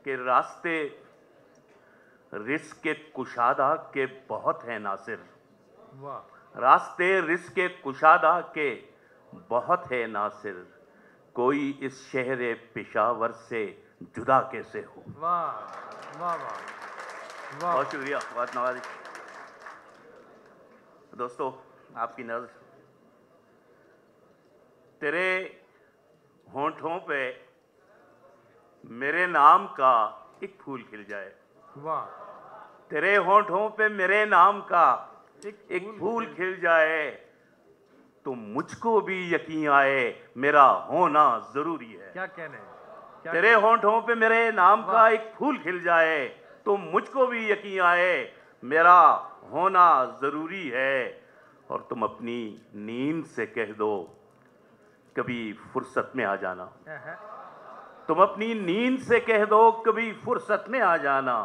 कि रास्ते रिस्क कुशादा के बहुत हैं नासिर। वाह। रास्ते रिस्क कुशादा के बहुत है नासिर, कोई इस शहर पेशावर से जुदा कैसे हो। वाह वाह वाह। बहुत शुक्रिया, बहुत नवाजी। दोस्तों, आपकी नज़र तेरे होंठों पे मेरे नाम का एक फूल खिल जाए। वाह। तेरे होंठों पे मेरे नाम का एक फूल खिल जाए, तो मुझको भी यकीन आए मेरा होना जरूरी है। क्या कहने, तेरे होंठों पे मेरे नाम का एक फूल खिल जाए, तो मुझको भी यकीन आए मेरा होना जरूरी है। और तुम अपनी नींद से कह दो कभी फुर्सत में आ जाना। तुम अपनी नींद से कह दो कभी फुर्सत में आ जाना।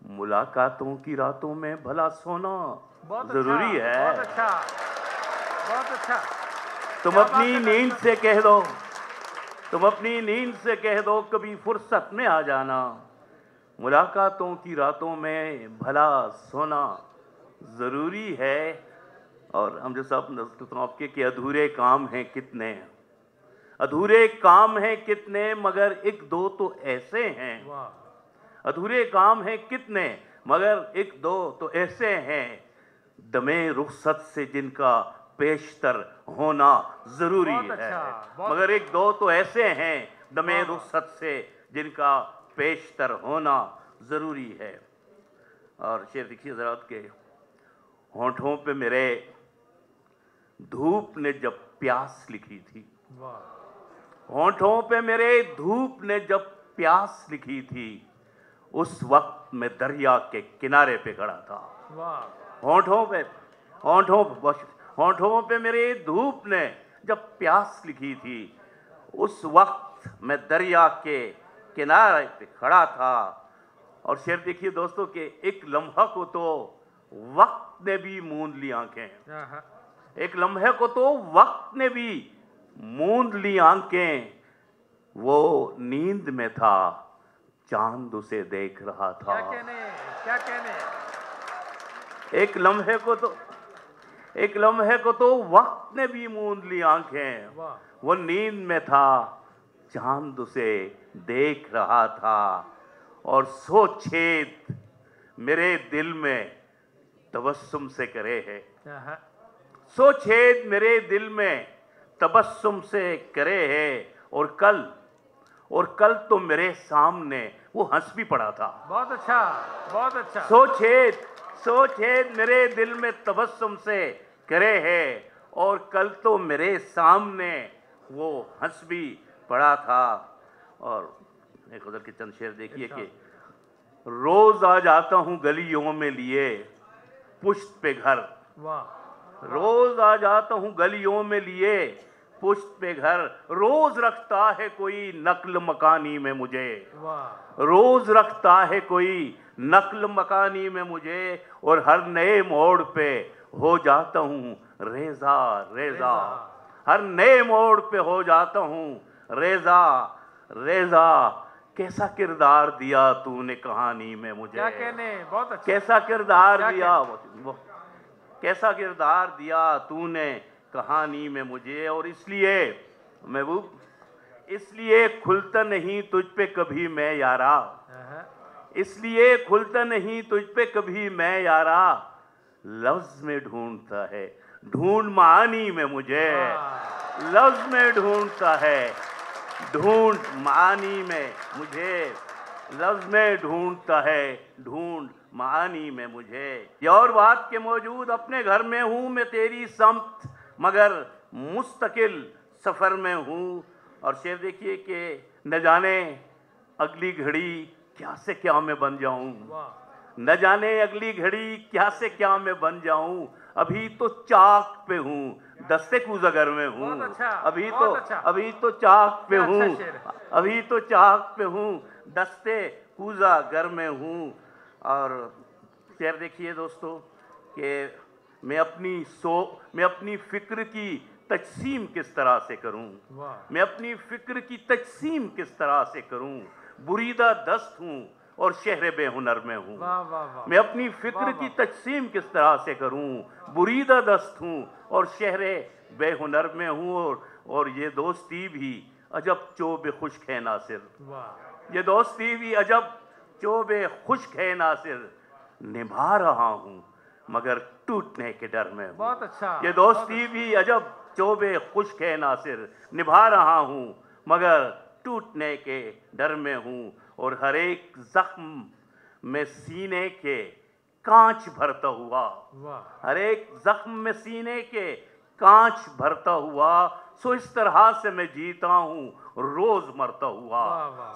मुलाकातों की रातों में भला सोना जरूरी है। बहुत अच्छा, बहुत अच्छा। तुम अपनी नींद से कह दो, तुम अपनी नींद से कह दो कभी फुर्सत में आ जाना। मुलाकातों की रातों में भला सोना जरूरी है। और हम जो सब के अधूरे काम हैं कितने, अधूरे काम हैं कितने, मगर एक दो तो ऐसे हैं। अधूरे काम हैं कितने, मगर एक दो तो ऐसे हैं, दमे रुखसत से जिनका पेशतर होना जरूरी है। मगर एक दो तो ऐसे हैं, दमे रुखसत से जिनका पेशतर होना जरूरी है। और शेर देखिए जरा के होंठों पे मेरे धूप ने जब प्यास लिखी थी। होंठों पे मेरे धूप ने जब प्यास लिखी थी, उस वक्त मैं दरिया के किनारे पे खड़ा था। होंठों पे मेरे धूप ने जब प्यास लिखी थी, उस वक्त मैं दरिया के किनारे पे खड़ा था। और शेर देखिए दोस्तों के एक लम्हा को तो वक्त ने भी मूंद ली आंखें। एक लम्हे को तो वक्त ने भी मूंद ली आंखें। वो नींद में था, चांद उसे देख रहा था। क्या कहने, क्या कहने। एक लम्हे को तो वक्त ने भी मूंद ली आंखें। वो नींद में था, चांद उसे देख रहा था। और सो छेद मेरे दिल में तबस्सुम से करे है। सो छेद मेरे दिल में तबस्सुम से करे है। और कल तो मेरे सामने वो हंस भी पड़ा था। बहुत अच्छा, बहुत अच्छा। सो छेद मेरे दिल में तबस्सुम से करे है, और कल तो मेरे सामने वो हंस भी पड़ा था। और एक उधर के चंद शेर देखिए कि रोज आ जाता हूं गलियों में लिए पुष्ट पे घर। रोज आ जाता हूं गलियों में लिए पुष्ट पे घर, रोज रखता है कोई नक्ल मकानी में मुझे। रोज रखता है कोई नक्ल मकानी में मुझे, और हर नए मोड़ पे हो जाता हूं रेजा रेजा। हर नए मोड़ पे हो जाता हूं रेजा रेजा। कैसा किरदार दिया तूने कहानी में मुझे। क्या कहने, बहुत अच्छा। कैसा किरदार दिया, कैसा किरदार दिया तूने कहानी में मुझे। और इसलिए महबूब, इसलिए खुलता नहीं तुझ पे कभी मैं यारा। इसलिए खुलता नहीं तुझ पे कभी मैं यारा। लफ्ज में ढूंढता है, ढूंढ मानी में मुझे। लफ्ज में ढूंढता है, ढूंढ मानी में मुझे। लफ्ज में ढूंढता है, ढूंढ मानी में मुझे। ये और बात के मौजूद अपने घर में हूँ मैं तेरी समत, मगर मुस्तकिल सफर में हूँ। और शेर देखिए कि न जाने अगली घड़ी क्या से क्या मैं बन जाऊं। न जाने अगली घड़ी क्या से क्या मैं बन जाऊं। अभी तो चाक पे हूँ, दस्ते कूज़गर में हूँ। अभी तो चाक पे हूँ, अभी तो चाक पे हूँ, दस्ते कूज़गर में हूँ। और शेर देखिए दोस्तों कि मैं अपनी फिक्र की तकसीम किस तरह से करूं। मैं अपनी फिक्र की तकसीम किस तरह से करूं। बुरीदा दस्त हूँ और शहर बेहुनर में हूँ। वाह वाह वाह। मैं अपनी फिक्र की तकसीम किस तरह से करूँ, बुरीदा दस्त हूँ और शहर बेहुनर में हूँ। और ये दोस्ती भी अजब चोब खुश्क है नासिर, वाह ये दोस्ती भी अजब चोब खुश्क है नासिर, निभा रहा हूँ मगर टूटने के डर में हूँ। बहुत अच्छा। ये दोस्ती भी अजब चोब खुश्क है नासिर, निभा रहा हूँ मगर टूटने के डर में हूँ। और हर एक जख्म में सीने के कांच भरता हुआ, वाह हर एक जख्म में सीने के कांच भरता हुआ, सो इस तरह से मैं जीता हूँ रोज मरता हुआ। वाह वाह।